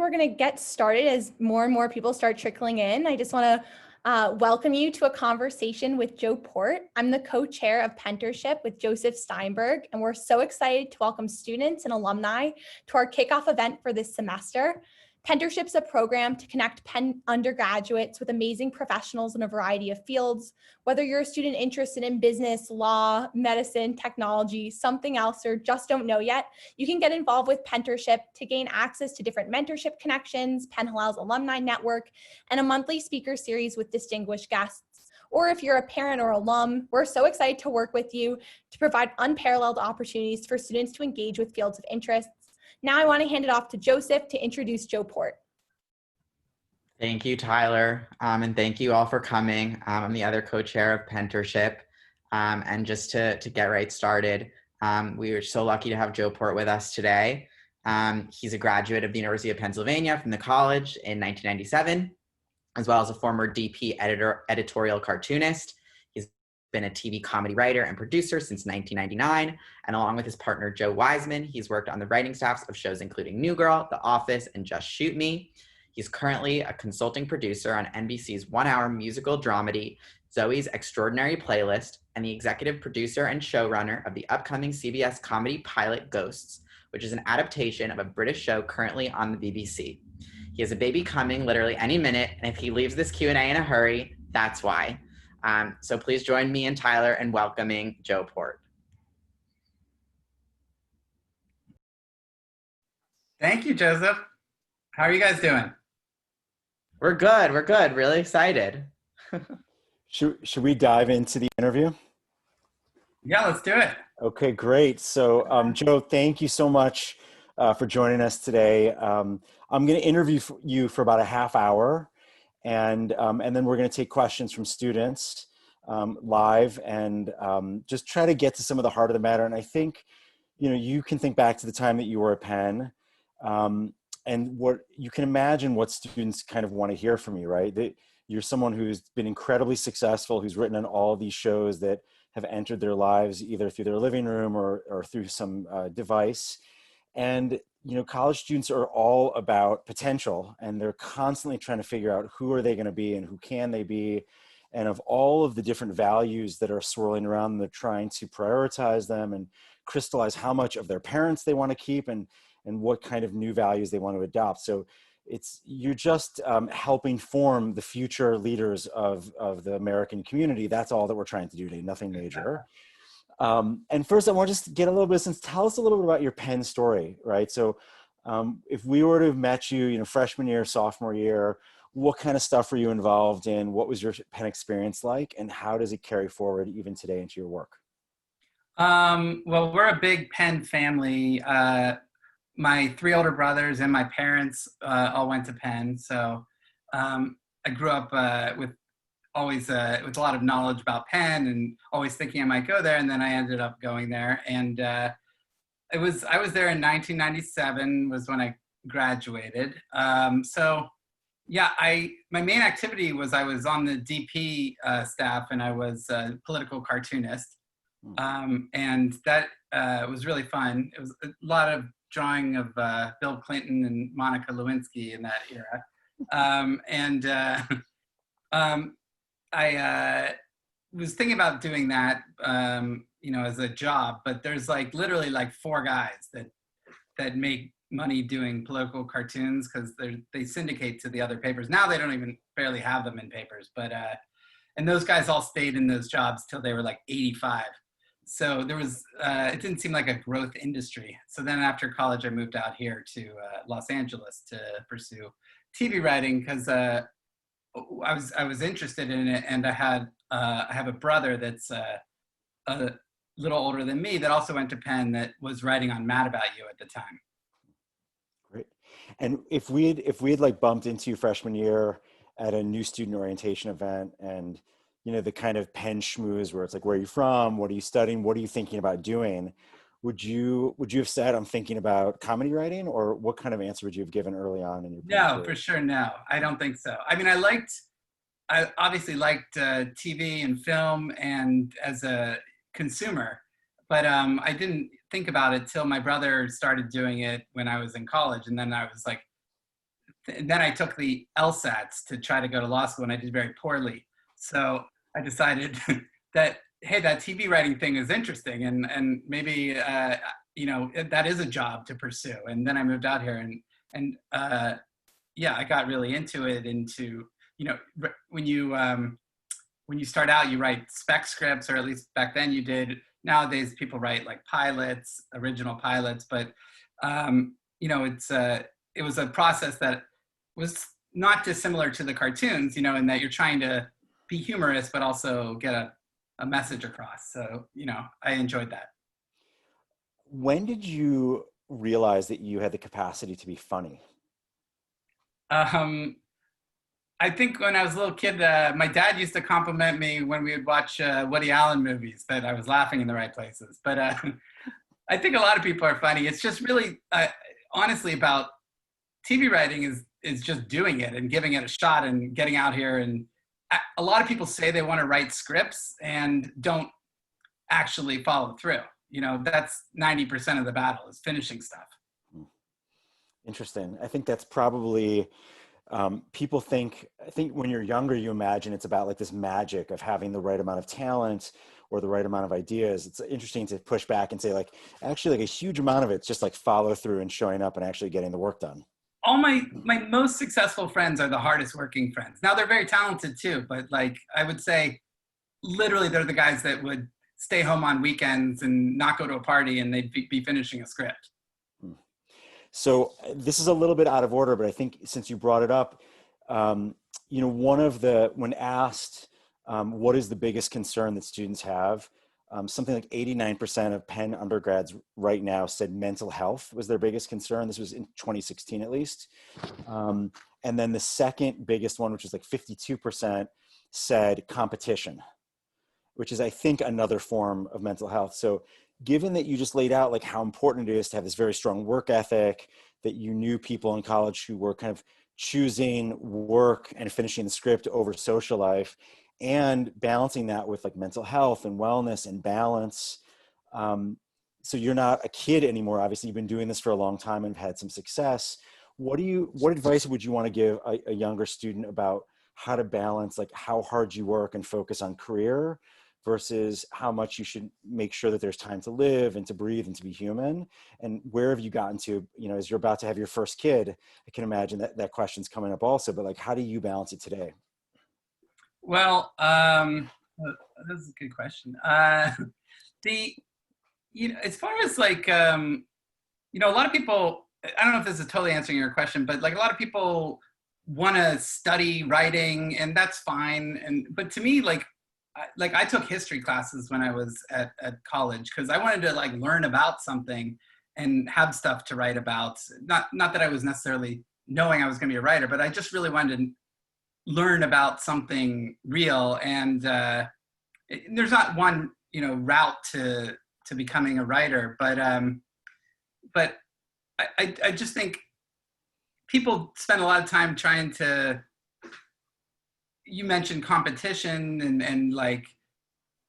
we're going to get started as more and more people start trickling in. I just want to welcome you to a conversation with Joe Port. I'm the co-chair of Penntorship with Joseph Steinberg, and we're so excited to welcome students and alumni to our kickoff event for this semester. Penntorship's a program to connect Penn undergraduates with amazing professionals in a variety of fields. Whether you're a student interested in business, law, medicine, technology, something else, or just don't know yet, you can get involved with Penntorship to gain access to different mentorship connections, Penn Halal's alumni network, and a monthly speaker series with distinguished guests. Or if you're a parent or alum, we're so excited to work with you to provide unparalleled opportunities for students to engage with fields of interest. Now I want to hand it off to Joseph to introduce Joe Port. Thank you, Tyler, and thank you all for coming. I'm the other co-chair of Penntorship, and just to get right started, we are so lucky to have Joe Port with us today. He's a graduate of the University of Pennsylvania from the college in 1997, as well as a former DP editorial cartoonist. He's been a TV comedy writer and producer since 1999, and along with his partner Joe Wiseman, he's worked on the writing staffs of shows including New Girl, The Office, and Just Shoot Me. He's currently a consulting producer on NBC's one-hour musical dramedy, Zoe's Extraordinary Playlist, and the executive producer and showrunner of the upcoming CBS comedy pilot Ghosts, which is an adaptation of a British show currently on the BBC. He has a baby coming literally any minute, and if he leaves this Q&A in a hurry, that's why. So please join me and Tyler in welcoming Joe Port. Thank you, Joseph. How are you guys doing? We're good. We're good. Really excited. Should we dive into the interview? Yeah, let's do it. Okay, great. So, Joe, thank you so much for joining us today. I'm going to interview you for about a half hour, and then we're going to take questions from students live, and just try to get to some of the heart of the matter. And I think, you can think back to the time that you were at Penn, and what you can imagine what students kind of want to hear from you, right? That you're someone who's been incredibly successful, who's written on all these shows that have entered their lives either through their living room or through some device. And, college students are all about potential, and they're constantly trying to figure out who are they going to be and who can they be. And of all of the different values that are swirling around them, they're trying to prioritize them and crystallize how much of their parents they want to keep and what kind of new values they want to adopt. So you're just helping form the future leaders of the American community. That's all that we're trying to do today, nothing major. And first I want to just get a little bit, tell us a little bit about your Penn story, right? So if we were to have met you, freshman year, sophomore year, what kind of stuff were you involved in? What was your Penn experience like? And how does it carry forward even today into your work? Well, we're a big Penn family. My three older brothers and my parents all went to Penn. So I grew up with a lot of knowledge about Penn and always thinking I might go there. And then I ended up going there. And I was there in 1997 was when I graduated. So yeah, my main activity was I was on the DP staff, and I was a political cartoonist. And that was really fun. It was a lot of drawing of Bill Clinton and Monica Lewinsky in that era. I was thinking about doing that, as a job, but there's literally four guys that make money doing political cartoons because they syndicate to the other papers. Now they don't even barely have them in papers, but and those guys all stayed in those jobs till they were 85. So there was, it didn't seem like a growth industry. So then after college, I moved out here to Los Angeles to pursue TV writing because I was interested in it, and I have a brother that's a little older than me that also went to Penn that was writing on Mad About You at the time. Great. And if we had bumped into you freshman year at a new student orientation event, and the kind of Penn schmooze where it's where are you from? What are you studying? What are you thinking about doing? Would you have said, I'm thinking about comedy writing, or what kind of answer would you have given early on in your No, for sure. No, I don't think so. I mean, I obviously liked TV and film and as a consumer, but I didn't think about it till my brother started doing it when I was in college. And then I was then I took the LSATs to try to go to law school, and I did very poorly. So I decided that, hey, that TV writing thing is interesting, and maybe that is a job to pursue. And then I moved out here, and yeah, I got really into it. When you start out, you write spec scripts, or at least back then you did. Nowadays, people write like pilots, original pilots, but it was a process that was not dissimilar to the cartoons, in that you're trying to be humorous, but also get a message across. So, I enjoyed that. When did you realize that you had the capacity to be funny? I think when I was a little kid, my dad used to compliment me when we would watch Woody Allen movies that I was laughing in the right places. But I think a lot of people are funny. It's just really, honestly, about TV writing is just doing it and giving it a shot and getting out here. And a lot of people say they want to write scripts and don't actually follow through. That's 90% of the battle, is finishing stuff. Interesting. I think that's probably, people think when you're younger, you imagine it's about like this magic of having the right amount of talent or the right amount of ideas. It's interesting to push back and say, like, actually, like a huge amount of it's just like follow through and showing up and actually getting the work done. All my most successful friends are the hardest working friends. Now, they're very talented too, but like I would say, literally, they're the guys that would stay home on weekends and not go to a party, and they'd be finishing a script. So this is a little bit out of order, but I think since you brought it up, when asked what is the biggest concern that students have, something like 89% of Penn undergrads right now said mental health was their biggest concern. This was in 2016 at least. And then the second biggest one, which was like 52%, said competition, which is, I think, another form of mental health. So given that you just laid out like how important it is to have this very strong work ethic, that you knew people in college who were kind of choosing work and finishing the script over social life, and balancing that with like mental health and wellness and balance. So you're not a kid anymore. Obviously, you've been doing this for a long time and have had some success. What advice would you want to give a younger student about how to balance like how hard you work and focus on career versus how much you should make sure that there's time to live and to breathe and to be human? And where have you gotten to, as you're about to have your first kid? I can imagine that question's coming up also, but like, how do you balance it today? Well, that's a good question. As far as like, a lot of people, I don't know if this is totally answering your question, but like a lot of people want to study writing, and that's fine. But to me, like I took history classes when I was at college because I wanted to like learn about something and have stuff to write about. Not that I was necessarily knowing I was going to be a writer, but I just really wanted to learn about something real. And there's not one route to becoming a writer, but I just think people spend a lot of time trying to. You mentioned competition and like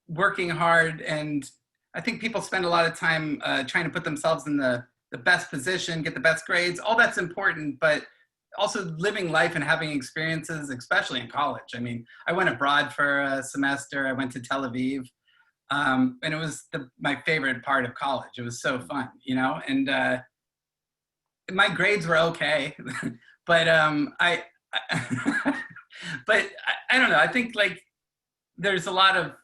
working hard, and I think people spend a lot of time trying to put themselves in the best position, get the best grades. All that's important, but also living life and having experiences, especially in college. I mean, I went abroad for a semester. I went to Tel Aviv, and it was my favorite part of college. It was so fun, and my grades were okay, but but I don't know. I think like there's a lot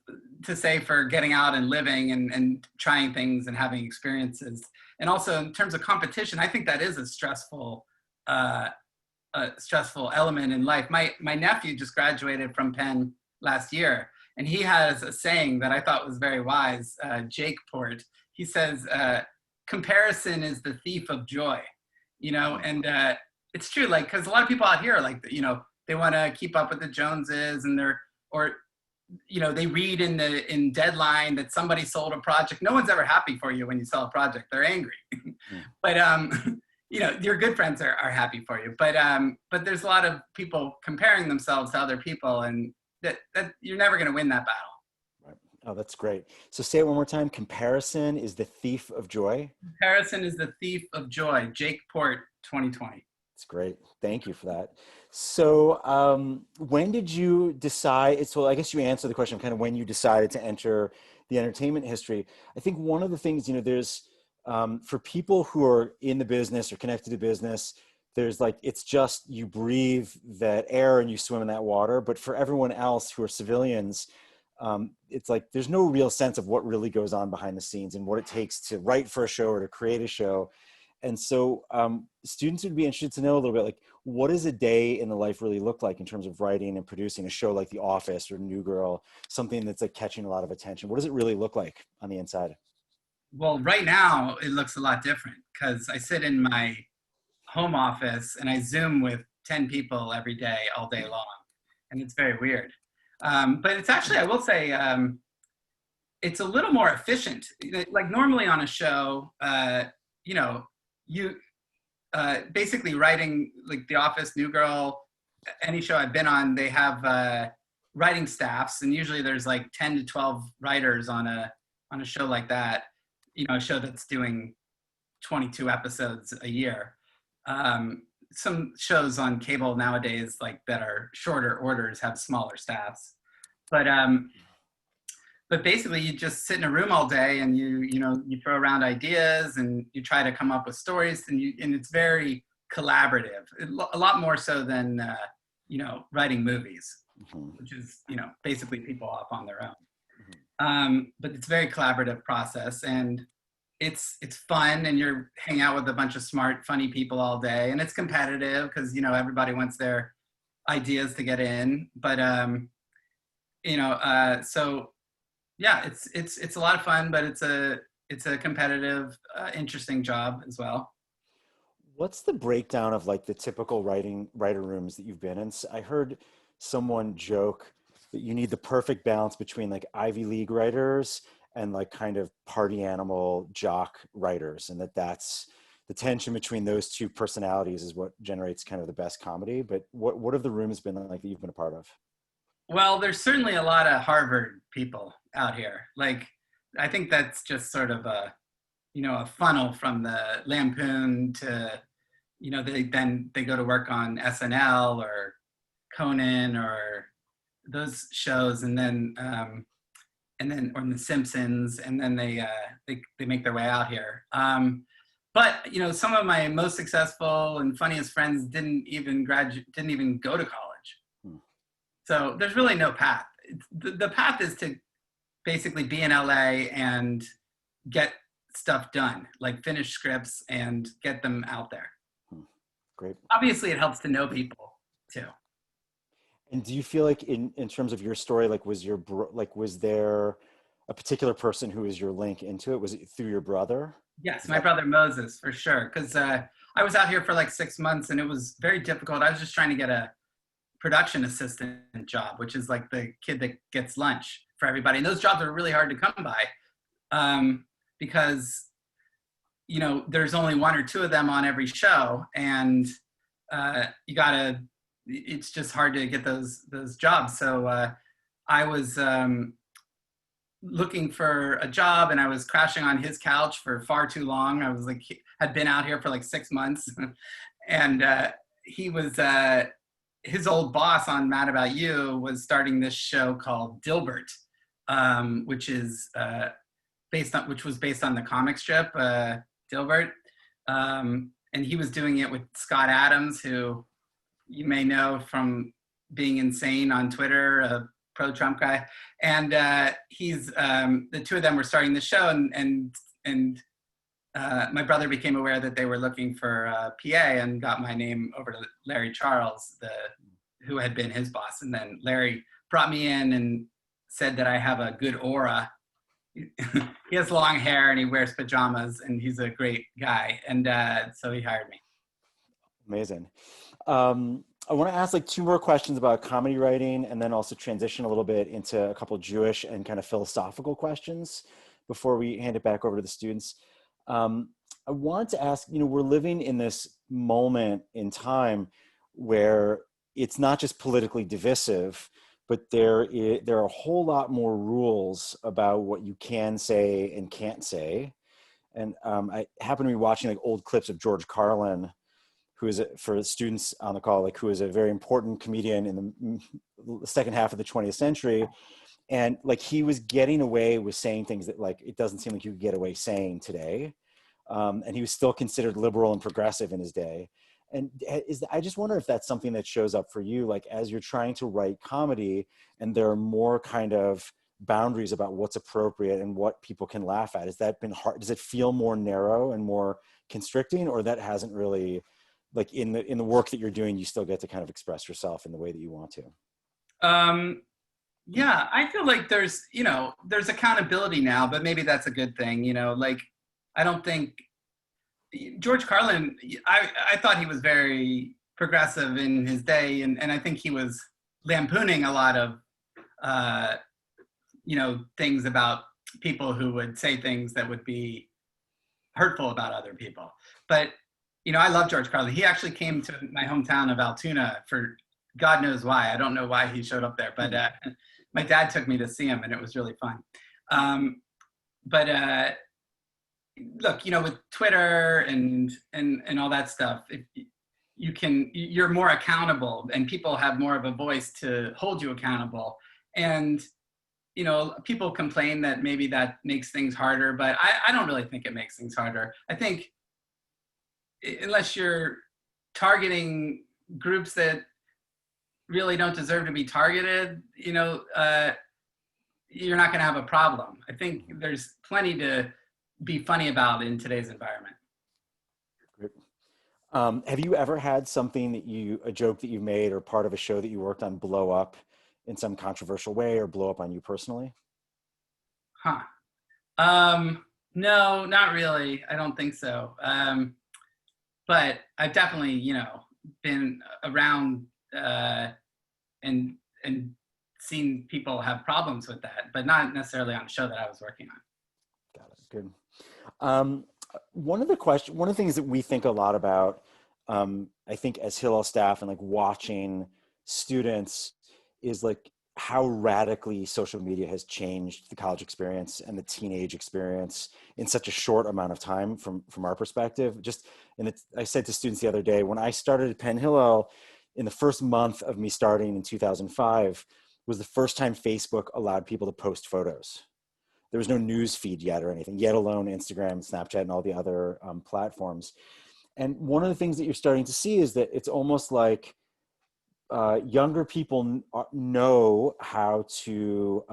to say for getting out and living and trying things and having experiences. And also in terms of competition, I think that is a stressful element in life. My nephew just graduated from Penn last year, and he has a saying that I thought was very wise. Jake Port, he says, comparison is the thief of joy, and it's true. Like, cause a lot of people out here are like, they want to keep up with the Joneses, and they read in Deadline that somebody sold a project. No one's ever happy for you when you sell a project. They're angry. But your good friends are happy for you. But there's a lot of people comparing themselves to other people, and that you're never going to win that battle. Right. Oh, that's great. So say it one more time. Comparison is the thief of joy. Comparison is the thief of joy. Jake Port, 2020. It's great. Thank you for that. So when did you decide, so I guess you answered the question kind of when you decided to enter the entertainment history. I think one of the things, there's, for people who are in the business or connected to business, there's like, it's just, you breathe that air and you swim in that water. But for everyone else who are civilians, it's like, there's no real sense of what really goes on behind the scenes and what it takes to write for a show or to create a show. And so students would be interested to know a little bit, like, what does a day in the life really look like in terms of writing and producing a show like The Office or New Girl, something that's like catching a lot of attention? What does it really look like on the inside? Well, right now it looks a lot different because I sit in my home office and I Zoom with 10 people every day, all day long. And it's very weird. But it's actually, I will say, it's a little more efficient. Like normally on a show, you basically writing like The Office, New Girl, any show I've been on, they have writing staffs, and usually there's like 10 to 12 writers on a show like that. A show that's doing 22 episodes a year. Some shows on cable nowadays, like that are shorter orders, have smaller staffs. But basically, you just sit in a room all day and you throw around ideas and you try to come up with stories, and it's very collaborative, a lot more so than writing movies, which is basically people off on their own. But it's a very collaborative process, and it's fun, and you're hanging out with a bunch of smart, funny people all day, and it's competitive because everybody wants their ideas to get in. But so. Yeah, it's a lot of fun, but it's a competitive, interesting job as well. What's the breakdown of like the typical writer rooms that you've been in? I heard someone joke that you need the perfect balance between like Ivy League writers and like kind of party animal jock writers, and that's the tension between those two personalities is what generates kind of the best comedy. But what have the rooms been like that you've been a part of? Well, there's certainly a lot of Harvard people out here. Like, I think that's just sort of a funnel from the Lampoon to, they go to work on SNL or Conan or those shows, and then or The Simpsons, and then they make their way out here. But some of my most successful and funniest friends didn't even go to college. So there's really no path. The path is to basically be in LA and get stuff done, like finish scripts and get them out there. Great. Obviously, it helps to know people too. And do you feel like in terms of your story, like was there a particular person who was your link into it? Was it through your brother? Yes, my brother Moses, for sure. Because I was out here for like 6 months and it was very difficult. I was just trying to get a production assistant job, which is like the kid that gets lunch for everybody. And those jobs are really hard to come by because, there's only 1 or 2 of them on every show. And it's just hard to get those jobs. So I was looking for a job, and I was crashing on his couch for far too long. I was like, had been out here for like 6 months and he was, his old boss on Mad About You was starting this show called Dilbert, which was based on the comic strip Dilbert, and he was doing it with Scott Adams, who you may know from being insane on Twitter, a pro-Trump guy, and he's the 2 of them were starting the show, and my brother became aware that they were looking for a PA and got my name over to Larry Charles, who had been his boss. And then Larry brought me in and said that I have a good aura. He has long hair and he wears pajamas and he's a great guy. And so he hired me. Amazing. I want to ask like 2 more questions about comedy writing, and then also transition a little bit into a couple Jewish and kind of philosophical questions before we hand it back over to the students. I want to ask, we're living in this moment in time where it's not just politically divisive, but there are a whole lot more rules about what you can say and can't say. And I happen to be watching like old clips of George Carlin who is for students on the call, like who is a very important comedian in the second half of the 20th century. And like he was getting away with saying things that like it doesn't seem like you could get away saying today. And he was still considered liberal and progressive in his day. And I just wonder if that's something that shows up for you, like as you're trying to write comedy and there are more kind of boundaries about what's appropriate and what people can laugh at. Has that been hard? Does it feel more narrow and more constricting, or that hasn't really, like in the work that you're doing, you still get to kind of express yourself in the way that you want to? Yeah, I feel like there's accountability now, but maybe that's a good thing. Like I don't think George Carlin, I thought he was very progressive in his day, and I think he was lampooning a lot of things about people who would say things that would be hurtful about other people. But I love George Carlin. He actually came to my hometown of Altoona for God knows why. I don't know why he showed up there, but my dad took me to see him, and it was really fun. Look, with Twitter and all that stuff, you're more accountable, and people have more of a voice to hold you accountable. And people complain that maybe that makes things harder, but I don't really think it makes things harder. I think unless you're targeting groups that really don't deserve to be targeted, you're not going to have a problem. I think there's plenty to be funny about in today's environment. Great. Have you ever had a joke that you made or part of a show that you worked on blow up in some controversial way or blow up on you personally? No, not really. I don't think so. But I've definitely, been around and seen people have problems with that, but not necessarily on a show that I was working on. Got it. Good. One of the things that we think a lot about, I think as Hillel staff and like watching students, is like how radically social media has changed the college experience and the teenage experience in such a short amount of time from our perspective. I said to students the other day, when I started at Penn Hillel, in the first month of me starting in 2005, was the first time Facebook allowed people to post photos. There was no news feed yet or anything, yet alone Instagram, Snapchat, and all the other platforms. And one of the things that you're starting to see is that it's almost like younger people know how to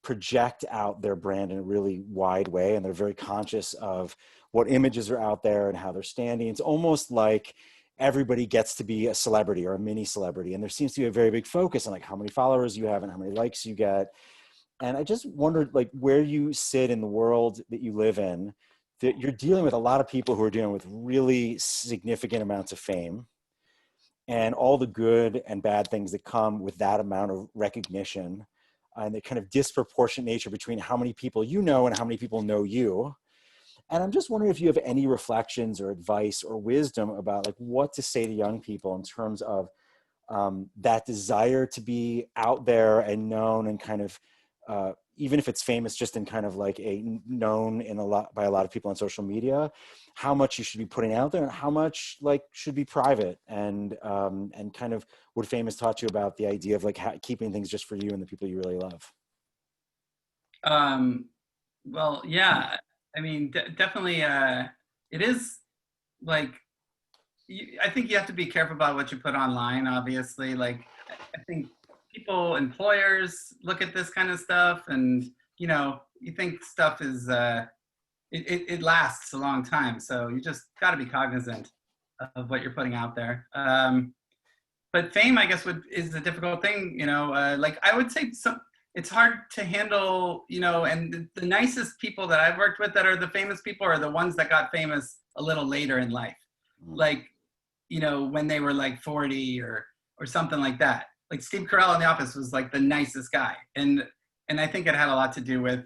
project out their brand in a really wide way, and they're very conscious of what images are out there and how they're standing. It's almost like everybody gets to be a celebrity or a mini celebrity, and there seems to be a very big focus on like how many followers you have and how many likes you get. And I just wondered like where you sit in the world that you live in, that you're dealing with a lot of people who are dealing with really significant amounts of fame and all the good and bad things that come with that amount of recognition, and the kind of disproportionate nature between how many people you know and how many people know you. And I'm just wondering if you have any reflections or advice or wisdom about like what to say to young people in terms of that desire to be out there and known and kind of, even if it's famous just in kind of like known by a lot of people on social media, how much you should be putting out there and how much like should be private, and kind of what fame has taught you about the idea of like keeping things just for you and the people you really love. Well, yeah, I mean, definitely, it is like, I think you have to be careful about what you put online, obviously. Like, I think employers look at this kind of stuff, and, you think stuff is, it lasts a long time. So you just got to be cognizant of what you're putting out there. But fame, I guess, is a difficult thing, like I would say it's hard to handle, and the nicest people that I've worked with that are the famous people are the ones that got famous a little later in life. Like, when they were like 40 or something like that. Like Steve Carell in The Office was like the nicest guy. And I think it had a lot to do with,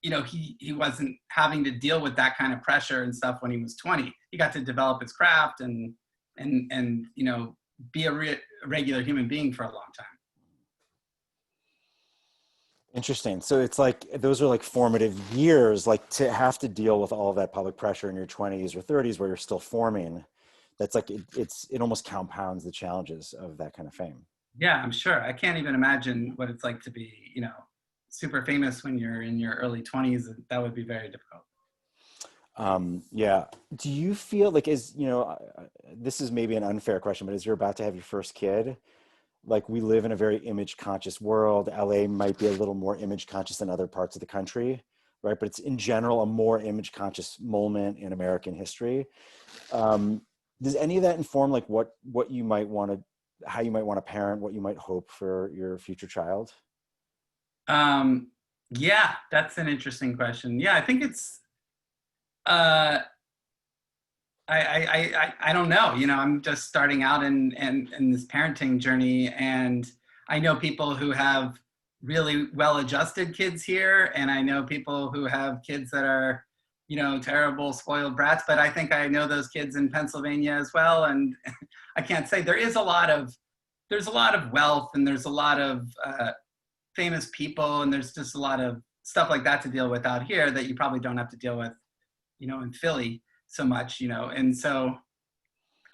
he wasn't having to deal with that kind of pressure and stuff when he was 20. He got to develop his craft and be a regular human being for a long time. Interesting. So it's like, those are like formative years, like to have to deal with all of that public pressure in your 20s or 30s where you're still forming, that's like, it almost compounds the challenges of that kind of fame. Yeah, I'm sure. I can't even imagine what it's like to be, super famous when you're in your early 20s. That would be very difficult. Yeah. Do you feel like, this is maybe an unfair question, but as you're about to have your first kid, like, we live in a very image conscious world. LA might be a little more image conscious than other parts of the country, right? But it's in general a more image conscious moment in American history. Does any of that inform like what you might want to, how you might want to parent, what you might hope for your future child? Yeah, that's an interesting question. Yeah, I think it's, uh, I don't know. I'm just starting out in this parenting journey, and I know people who have really well-adjusted kids here, and I know people who have kids that are, terrible spoiled brats. But I think I know those kids in Pennsylvania as well, and I can't say there's a lot of wealth, and there's a lot of famous people, and there's just a lot of stuff like that to deal with out here that you probably don't have to deal with, in Philly so much, and so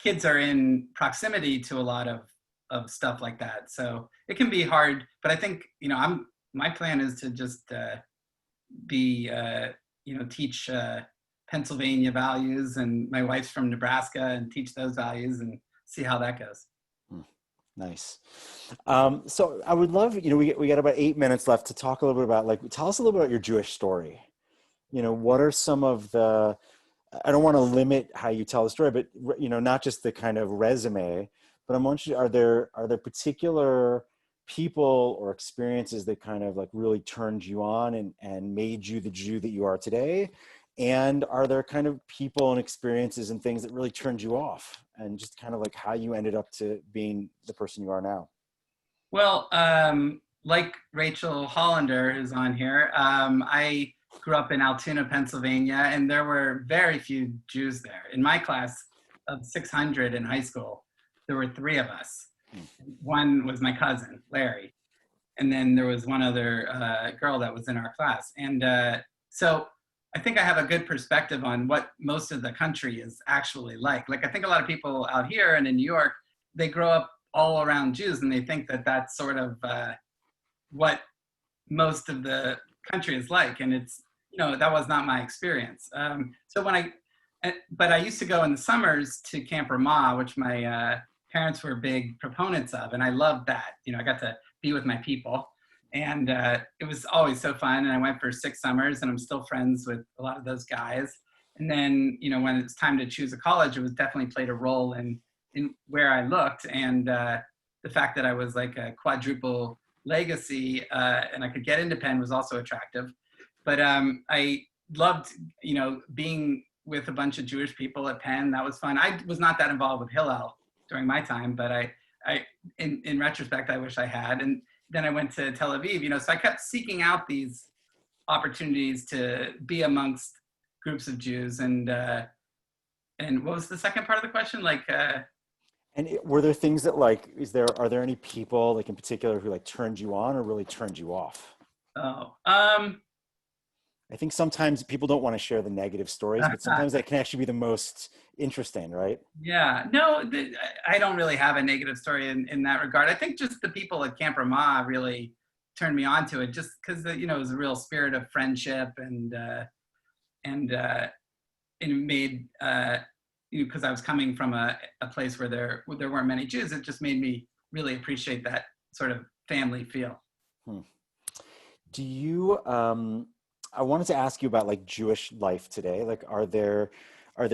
kids are in proximity to a lot of stuff like that. So it can be hard, but I think, my plan is to just teach Pennsylvania values, and my wife's from Nebraska, and teach those values and see how that goes. Nice. So I would love, we got about 8 minutes left to talk a little bit about, tell us a little bit about your Jewish story. What are some of the, I don't want to limit how you tell the story, but, not just the kind of resume, but I'm wondering, are there particular people or experiences that kind of like really turned you on and made you the Jew that you are today? And are there kind of people and experiences and things that really turned you off, and just kind of like how you ended up to being the person you are now? Well, like Rachel Hollander, who's on here, I grew up in Altoona, Pennsylvania, and there were very few Jews there. In my class of 600 in high school, there were 3 of us. One was my cousin, Larry, and then there was one other girl that was in our class. And so I think I have a good perspective on what most of the country is actually like. Like, I think a lot of people out here and in New York, they grow up all around Jews, and they think that that's sort of what most of the country is like. And it's, that was not my experience. So but I used to go in the summers to Camp Ramah, which my parents were big proponents of, and I loved that. I got to be with my people, and it was always so fun. And I went for 6 summers, and I'm still friends with a lot of those guys. And then, when it's time to choose a college, it was definitely played a role in where I looked, and the fact that I was like a quadruple legacy, and I could get into Penn was also attractive. But I loved, being with a bunch of Jewish people at Penn. That was fun. I was not that involved with Hillel during my time, but in retrospect, I wish I had. And then I went to Tel Aviv, so I kept seeking out these opportunities to be amongst groups of Jews. And what was the second part of the question? And were there things that are there any people like in particular who like turned you on or really turned you off? I think sometimes people don't want to share the negative stories, but sometimes that can actually be the most interesting, right? Yeah, no, I don't really have a negative story in that regard. I think just the people at Camp Ramah really turned me on to it, just because, it was a real spirit of friendship, and it made, because I was coming from a place where there weren't many Jews, it just made me really appreciate that sort of family feel. Do you, I wanted to ask you about like Jewish life today. Like, are there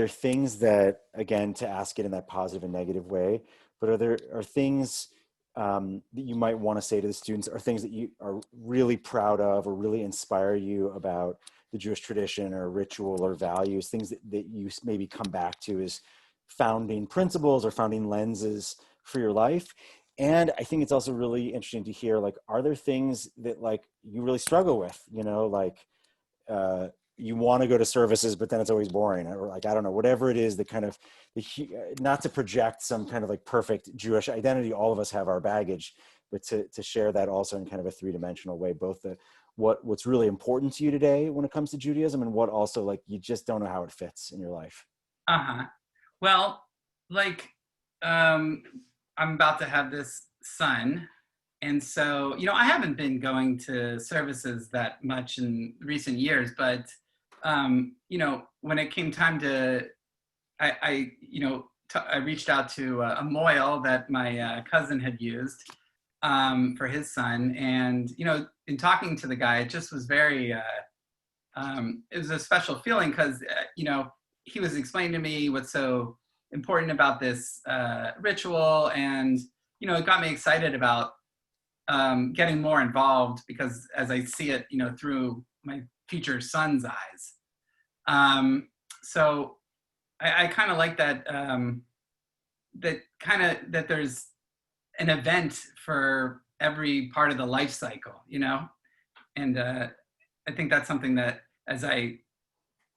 things that, again, to ask it in that positive and negative way, but are things that you might want to say to the students, or things that you are really proud of or really inspire you about the Jewish tradition or ritual or values, things that you maybe come back to as founding principles or founding lenses for your life? And I think it's also really interesting to hear, like, are there things that like you really struggle with, you want to go to services, but then it's always boring, or like, I don't know, whatever it is that kind of, not to project some kind of like perfect Jewish identity. All of us have our baggage, but to share that also in kind of a 3-dimensional way, both what's really important to you today when it comes to Judaism, and what also like you just don't know how it fits in your life. Well, like, I'm about to have this son. And so, I haven't been going to services that much in recent years, but, when it came time to, I reached out to a mohel that my cousin had used for his son. And, in talking to the guy, it just was very, it was a special feeling because, he was explaining to me what's so important about this ritual. And, it got me excited about getting more involved because as I see it, through my future son's eyes. So I kind of like that, that there's an event for every part of the life cycle, and I think that's something that as I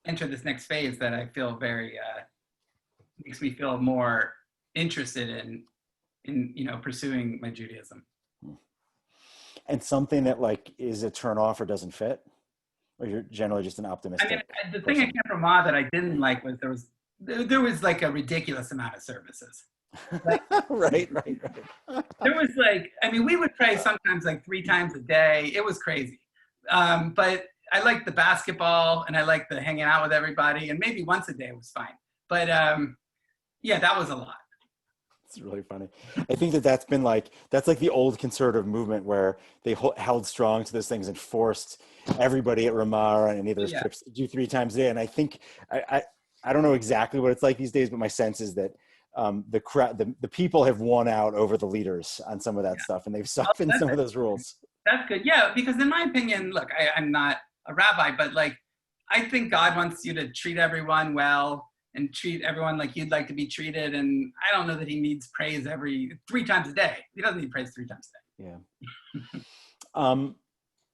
enter this next phase that I feel very, makes me feel more interested in pursuing my Judaism. And something that like is a turn off or doesn't fit, or you're generally just an optimistic the person? thing I came from Ma that I didn't like was there was like a ridiculous amount of services. Like, right. there was like, we would pray sometimes like 3 times a day. It was crazy. But I liked the basketball and I liked the hanging out with everybody, and maybe once a day was fine. But yeah, that was a lot. It's really funny. I think that's been like the old conservative movement where they held strong to those things and forced everybody at Ramah and any of those trips to do 3 times a day. And I think I don't know exactly what it's like these days, but my sense is that the people have won out over the leaders on some of that stuff, and they've softened some of those rules. That's good. Yeah, because in my opinion, look, I'm not a rabbi, but like, I think God wants you to treat everyone well and treat everyone like you'd like to be treated. And I don't know that he needs praise 3 times a day. He doesn't need praise 3 times a day. Yeah.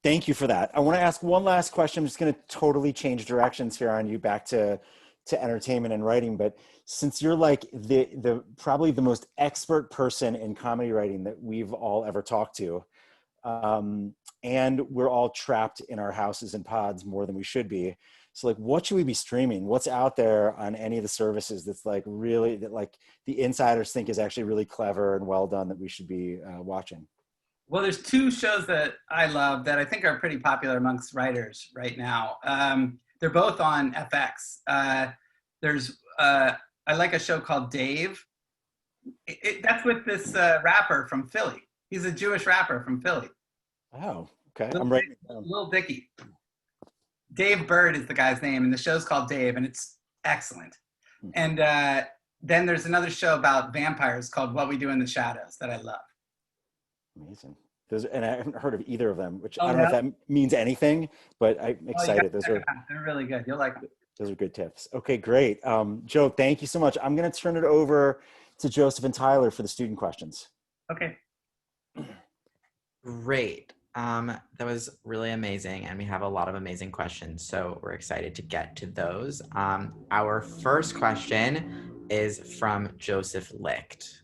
Thank you for that. I want to ask one last question. I'm just going to totally change directions here on you back to entertainment and writing. But since you're like the probably the most expert person in comedy writing that we've all ever talked to, and we're all trapped in our houses and pods more than we should be. So like, what should we be streaming? What's out there on any of the services that's like really, that like the insiders think is actually really clever and well done that we should be watching? Well, there's 2 shows that I love that I think are pretty popular amongst writers right now. They're both on FX. I like a show called Dave. That's with this rapper from Philly. He's a Jewish rapper from Philly. Oh, okay. I'm writing it down. Lil Dicky. Dave Bird is the guy's name, and the show's called Dave, and it's excellent. And then there's another show about vampires called What We Do in the Shadows that I love. Amazing. And I haven't heard of either of them, which I don't know if that means anything, but I'm excited. They're really good. You'll like them. Those are good tips. Okay, great. Joe, thank you so much. I'm going to turn it over to Joseph and Tyler for the student questions. Okay. Great. That was really amazing, and we have a lot of amazing questions, so we're excited to get to those. Our first question is from Joseph Licht.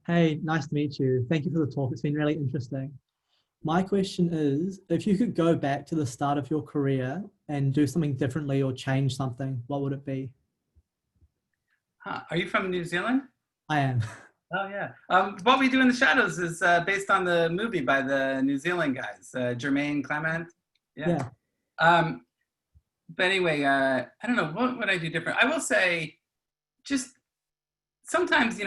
Hey, nice to meet you. Thank you for the talk. It's been really interesting. My question is, if you could go back to the start of your career and do something differently or change something, what would it be? Are you from New Zealand? I am. Oh, yeah. What We Do in the Shadows is based on the movie by the New Zealand guys, Jermaine Clement. Yeah. But anyway, I don't know, what would I do different? I will say, just sometimes,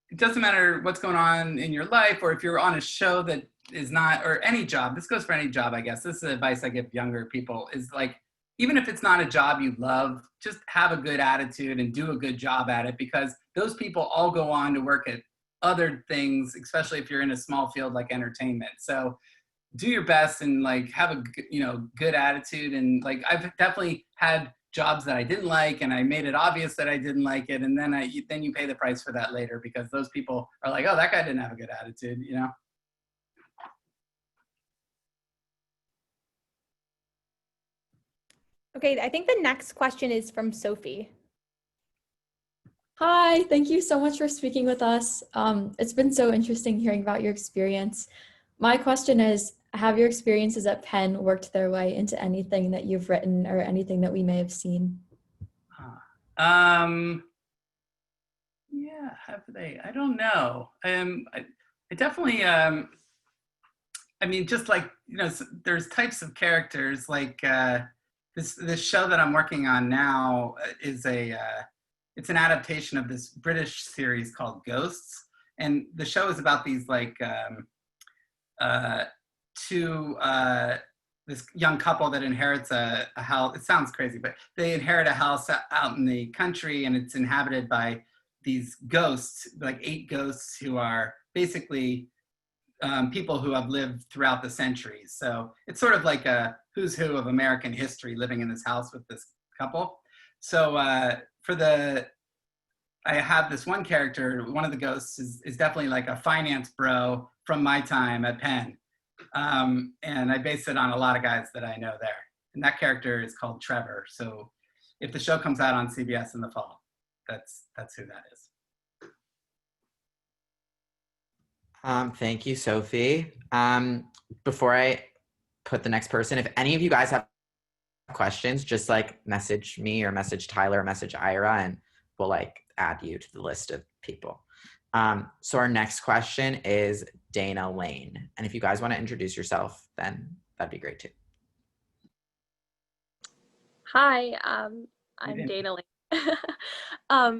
it doesn't matter what's going on in your life, or if you're on a show that is not, or any job, this goes for any job, I guess. This is advice I give younger people, is like, even if it's not a job you love, just have a good attitude and do a good job at it, because those people all go on to work at other things, especially if you're in a small field like entertainment. So do your best and like have a good attitude. And like, I've definitely had jobs that I didn't like, and I made it obvious that I didn't like it, and then you pay the price for that later, because those people are like, oh, that guy didn't have a good attitude, Okay, I think the next question is from Sophie. Hi, thank you so much for speaking with us. It's been so interesting hearing about your experience. My question is, have your experiences at Penn worked their way into anything that you've written or anything that we may have seen? Yeah, have they? I don't know. I definitely, I mean, just like, you know, there's types of characters like this show that I'm working on now is it's an adaptation of this British series called Ghosts. And the show is about these like this young couple that inherits a house. It sounds crazy, but they inherit a house out in the country, and it's inhabited by these ghosts, like 8 ghosts who are basically people who have lived throughout the centuries. So it's sort of like a who's who of American history living in this house with this couple. So I have this one character, one of the ghosts is definitely like a finance bro from my time at Penn. And I base it on a lot of guys that I know there. And that character is called Trevor. So if the show comes out on CBS in the fall, that's who that is. Thank you, Sophie. Before I put the next person, if any of you guys have questions, just like message me or message Tyler or message Ira, and we'll like add you to the list of people. So our next question is Dana Lane. And if you guys want to introduce yourself, then that'd be great too. Hi, I'm Dana Lane.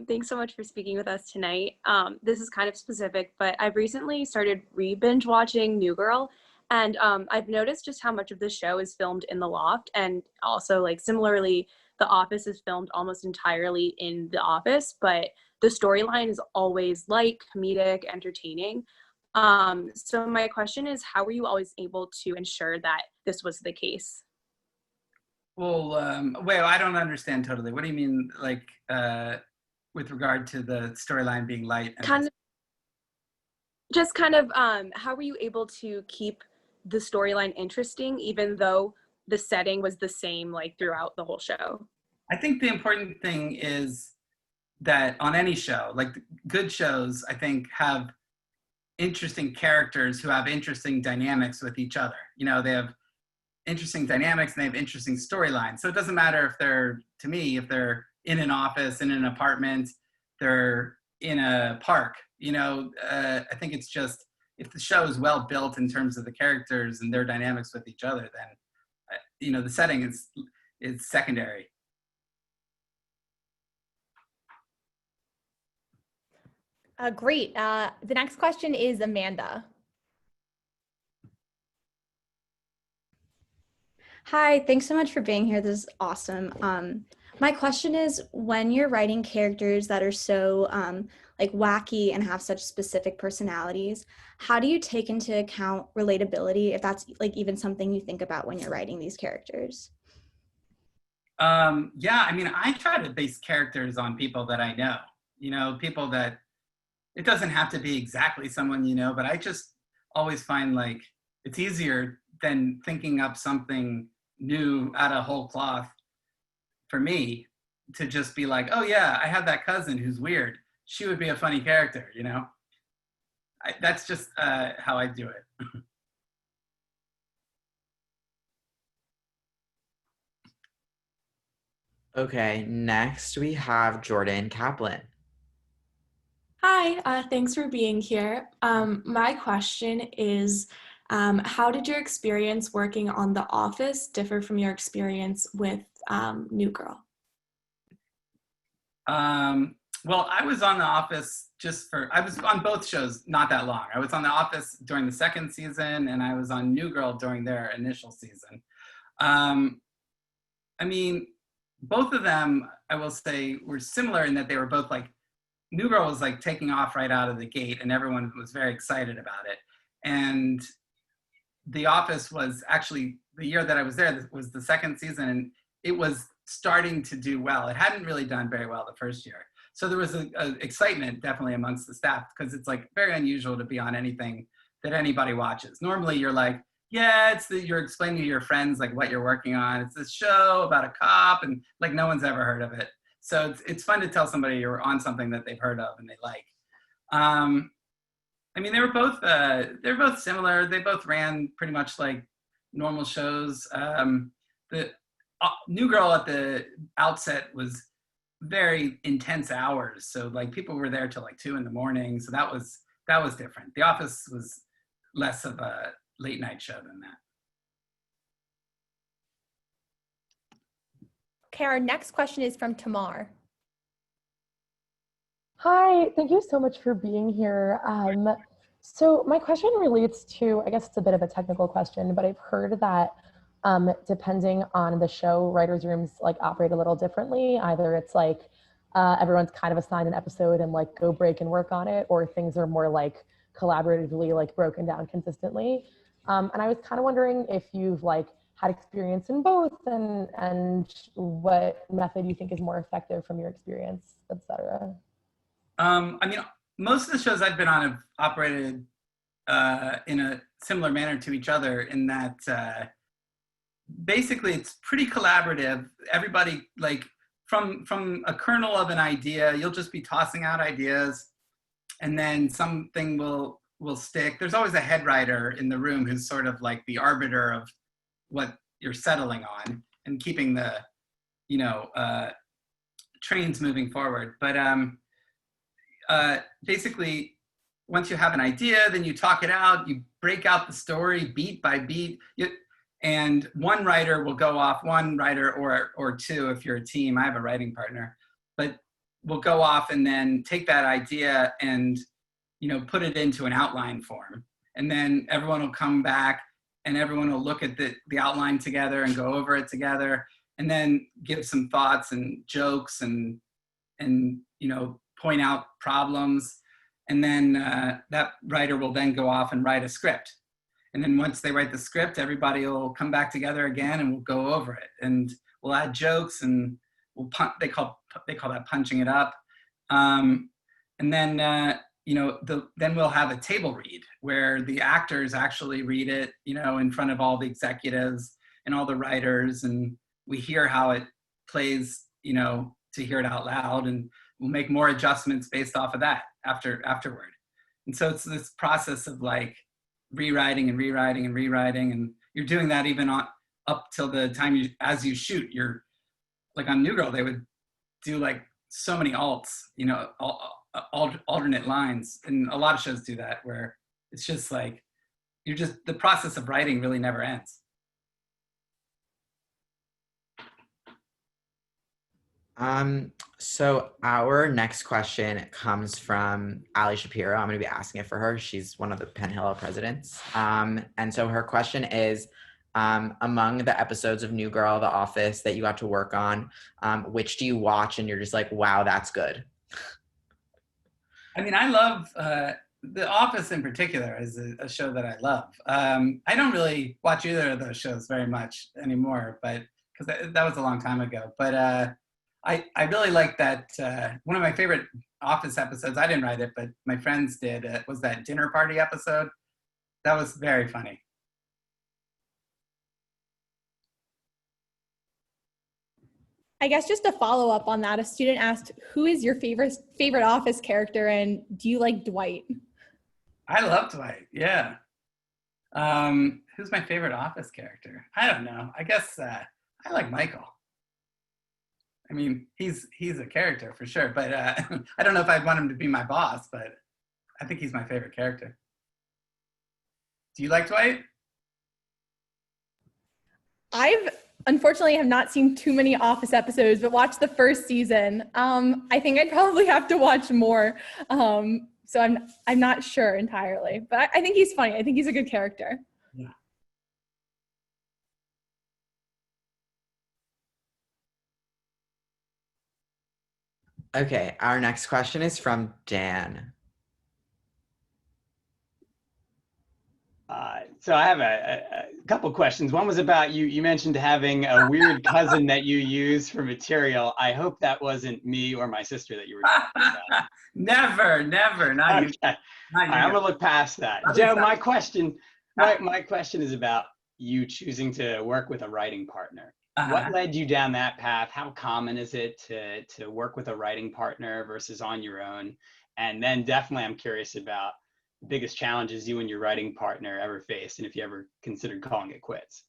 Thanks so much for speaking with us tonight. This is kind of specific, but I've recently started re-binge watching New Girl, and I've noticed just how much of the show is filmed in the loft, and also like similarly, The Office is filmed almost entirely in the office, but the storyline is always light, comedic, entertaining. So my question is, how were you always able to ensure that this was the case? Well, wait, I don't understand totally. What do you mean, like, with regard to the storyline being light? And how were you able to keep the storyline interesting, even though the setting was the same, like, throughout the whole show? I think the important thing is that on any show, like good shows, I think have interesting characters who have interesting dynamics with each other. You know, they have interesting dynamics and they have interesting storylines. So it doesn't matter if they're, to me, if they're in an office, in an apartment, they're in a park, you know, I think it's just, if the show is well built in terms of the characters and their dynamics with each other, then, you know, the setting is secondary. Great. The next question is Amanda. Hi, thanks so much for being here. This is awesome. My question is, when you're writing characters that are so like wacky and have such specific personalities, how do you take into account relatability, if that's like even something you think about when you're writing these characters? Yeah, I mean, I try to base characters on people that I know, you know, people that, it doesn't have to be exactly someone you know, but I just always find like it's easier than thinking up something new out of whole cloth for me to just be like, oh yeah, I have that cousin who's weird. She would be a funny character, you know? That's just how I do it. Okay, next we have Jordan Kaplan. Hi, thanks for being here. My question is, how did your experience working on The Office differ from your experience with New Girl? Well, I was on The Office I was on both shows not that long. I was on The Office during the second season, and I was on New Girl during their initial season. I mean, both of them, I will say, were similar in that they were both like, New Girl was like taking off right out of the gate, and everyone was very excited about it. And The Office was actually, the year that I was there was the second season, and it was starting to do well. It hadn't really done very well the first year. So there was a excitement definitely amongst the staff, because it's like very unusual to be on anything that anybody watches. Normally you're like, yeah, you're explaining to your friends like what you're working on. It's this show about a cop, and like no one's ever heard of it. So it's fun to tell somebody you're on something that they've heard of and they like. I mean, they're both similar. They both ran pretty much like normal shows. The New Girl at the outset was very intense hours. So like people were there till like 2 a.m. So that was different. The Office was less of a late night show than that. Okay, our next question is from Tamar. Hi, thank you so much for being here. So my question relates to, I guess it's a bit of a technical question, but I've heard that depending on the show, writers' rooms like operate a little differently. Either it's like everyone's kind of assigned an episode and like go break and work on it, or things are more like collaboratively like broken down consistently. And I was kind of wondering if you've like had experience in both, and what method you think is more effective from your experience, et cetera. I mean, most of the shows I've been on have operated in a similar manner to each other, in that basically it's pretty collaborative. Everybody, like from a kernel of an idea, you'll just be tossing out ideas, and then something will stick. There's always a head writer in the room who's sort of like the arbiter of what you're settling on and keeping the trains moving forward. But basically, once you have an idea, then you talk it out, you break out the story beat by beat, and one writer will go off, one writer or two if you're a team. I have a writing partner, but we'll go off and then take that idea and put it into an outline form, and then everyone will come back and everyone will look at the outline together and go over it together, and then give some thoughts and jokes and point out problems. And then that writer will then go off and write a script. And then once they write the script, everybody will come back together again and we'll go over it. And we'll add jokes, and they call that punching it up. And then, then we'll have a table read where the actors actually read it, in front of all the executives and all the writers. And we hear how it plays, to hear it out loud. And we'll make more adjustments based off of that afterward. And so it's this process of like rewriting and rewriting and rewriting, and you're doing that even up till the time as you shoot. You're like on New Girl, they would do like so many alts, alternate lines, and a lot of shows do that, where it's just like the process of writing really never ends. So our next question comes from Ali Shapiro. I'm going to be asking it for her. She's one of the Penn Hill presidents. And so her question is, among the episodes of New Girl, The Office that you got to work on, which do you watch and you're just like, wow, that's good? I mean, I love The Office in particular is a show that I love. I don't really watch either of those shows very much anymore, but because that was a long time ago. But I really like that. One of my favorite Office episodes, I didn't write it, but my friends did, was that dinner party episode. That was very funny. I guess just to follow up on that, a student asked, who is your favorite Office character, and do you like Dwight? I love Dwight, yeah. Who's my favorite Office character? I don't know. I guess I like Michael. I mean, he's a character for sure, but I don't know if I'd want him to be my boss, but I think he's my favorite character. Do you like Dwight? I've unfortunately have not seen too many Office episodes, but watched the first season. I think I'd probably have to watch more. So I'm not sure entirely, but I think he's funny. I think he's a good character. Yeah. Okay, our next question is from Dan. So I have a couple questions. One was about you mentioned having a weird cousin that you use for material. I hope that wasn't me or my sister that you were talking about. Never, not you. Okay. All right, I'm gonna look past that. Joe, my question is about you choosing to work with a writing partner. What led you down that path? How common is it to work with a writing partner versus on your own? And then definitely I'm curious about the biggest challenges you and your writing partner ever faced, and if you ever considered calling it quits.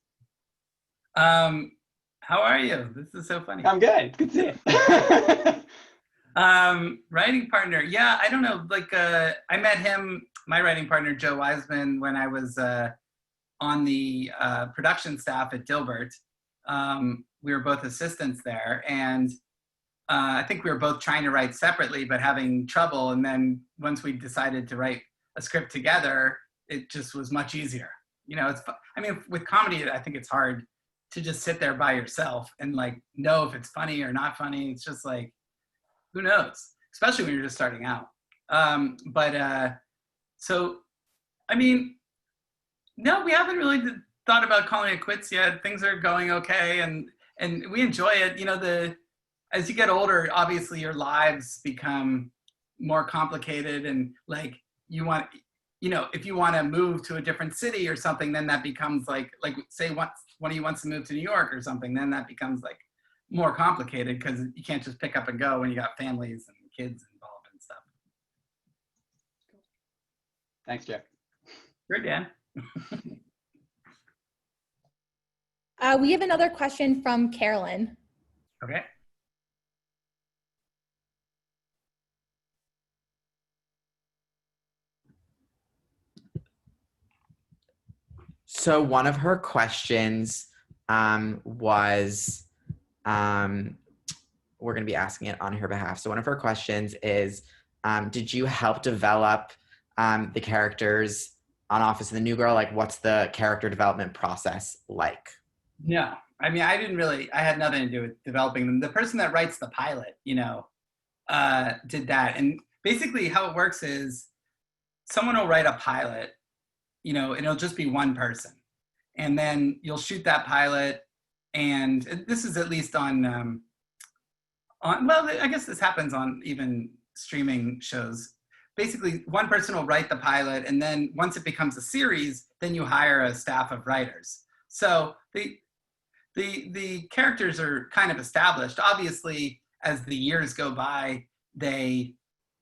I How are you? This is so funny. I'm good. Good to see you. Writing partner. Yeah, I don't know. Like, I met him, my writing partner, Joe Wiseman, when I was on the production staff at Dilbert. We were both assistants there, and I think we were both trying to write separately, but having trouble. And then once we decided to write a script together, it just was much easier. You know, I mean, with comedy, I think it's hard to just sit there by yourself and like know if it's funny or not funny. It's just like, who knows? Especially when you're just starting out. So, I mean, no, we haven't really thought about calling it quits yet. Things are going okay, and we enjoy it. You know, as you get older, obviously your lives become more complicated, and like you want, you know, if you want to move to a different city or something, then that becomes like say one of you wants to move to New York or something, then that becomes like more complicated because you can't just pick up and go when you got families and kids involved and stuff. Thanks, Jeff. Sure, Dan. We have another question from Carolyn. Okay. So one of her questions was, we're going to be asking it on her behalf. So one of her questions is, did you help develop the characters on Office of the New Girl? Like, what's the character development process like? No, I mean, I had nothing to do with developing them. The person that writes the pilot, you know, did that. And basically how it works is someone will write a pilot, you know, and it'll just be one person. And then you'll shoot that pilot. And this is at least on well, I guess this happens on even streaming shows. Basically, one person will write the pilot, and then once it becomes a series, then you hire a staff of writers. So the characters are kind of established. Obviously, as the years go by, they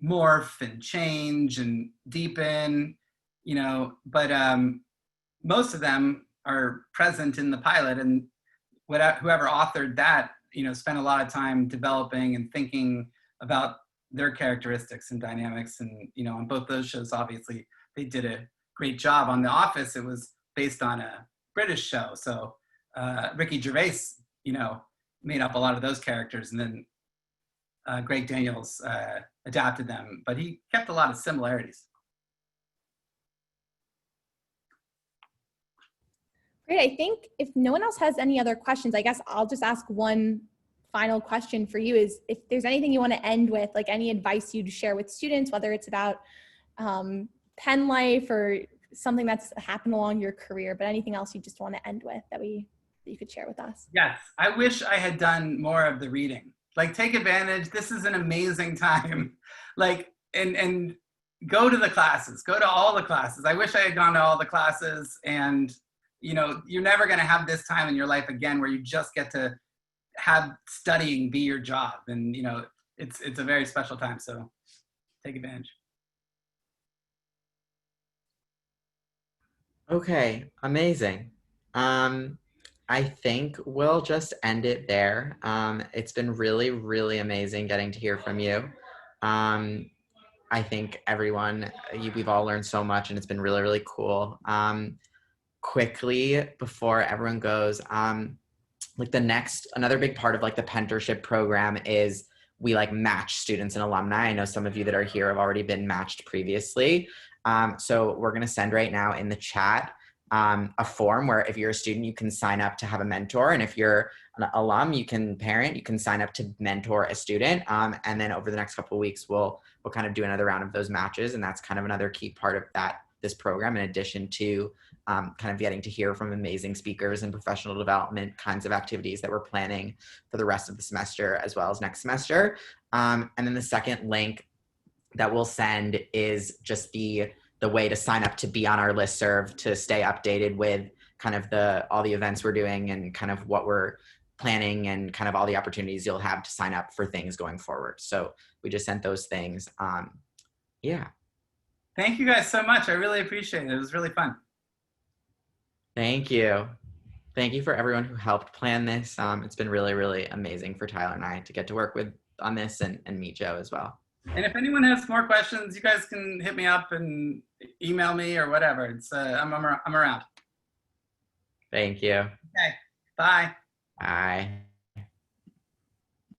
morph and change and deepen, you know, but most of them are present in the pilot, and whoever authored that, you know, spent a lot of time developing and thinking about their characteristics and dynamics. And, you know, on both those shows, obviously, they did a great job. On The Office, it was based on a British show. So Ricky Gervais, you know, made up a lot of those characters, and then Greg Daniels adapted them, but he kept a lot of similarities. Great. I think if no one else has any other questions, I guess I'll just ask one final question for you is if there's anything you want to end with, like any advice you'd share with students, whether it's about Penn life or something that's happened along your career, but anything else you just want to end with that you could share with us. Yes, I wish I had done more of the reading. Like, take advantage. This is an amazing time. Like, and go to the classes, go to all the classes. I wish I had gone to all the classes, and you know, you're never going to have this time in your life again where you just get to have studying be your job. And, you know, it's a very special time. So take advantage. Okay, amazing. I think we'll just end it there. It's been really, really amazing getting to hear from you. I think we've all learned so much, and it's been really, really cool. Quickly, before everyone goes, like another big part of like the Penntorship program is we like match students and alumni. I know some of you that are here have already been matched previously. So we're gonna send right now in the chat a form where if you're a student, you can sign up to have a mentor. And if you're an alum, you can sign up to mentor a student. And then over the next couple of weeks, we'll kind of do another round of those matches. And that's kind of another key part of this program, in addition to kind of getting to hear from amazing speakers and professional development kinds of activities that we're planning for the rest of the semester as well as next semester. And then the second link that we'll send is just the way to sign up to be on our listserv, to stay updated with kind of all the events we're doing and kind of what we're planning and kind of all the opportunities you'll have to sign up for things going forward. So we just sent those things. Yeah. Thank you guys so much. I really appreciate it. It was really fun. Thank you. Thank you for everyone who helped plan this. It's been really, really amazing for Tyler and I to get to work with on this and meet Joe as well. And if anyone has more questions, you guys can hit me up and email me or whatever. It's I'm around. Thank you. Okay. Bye. Bye.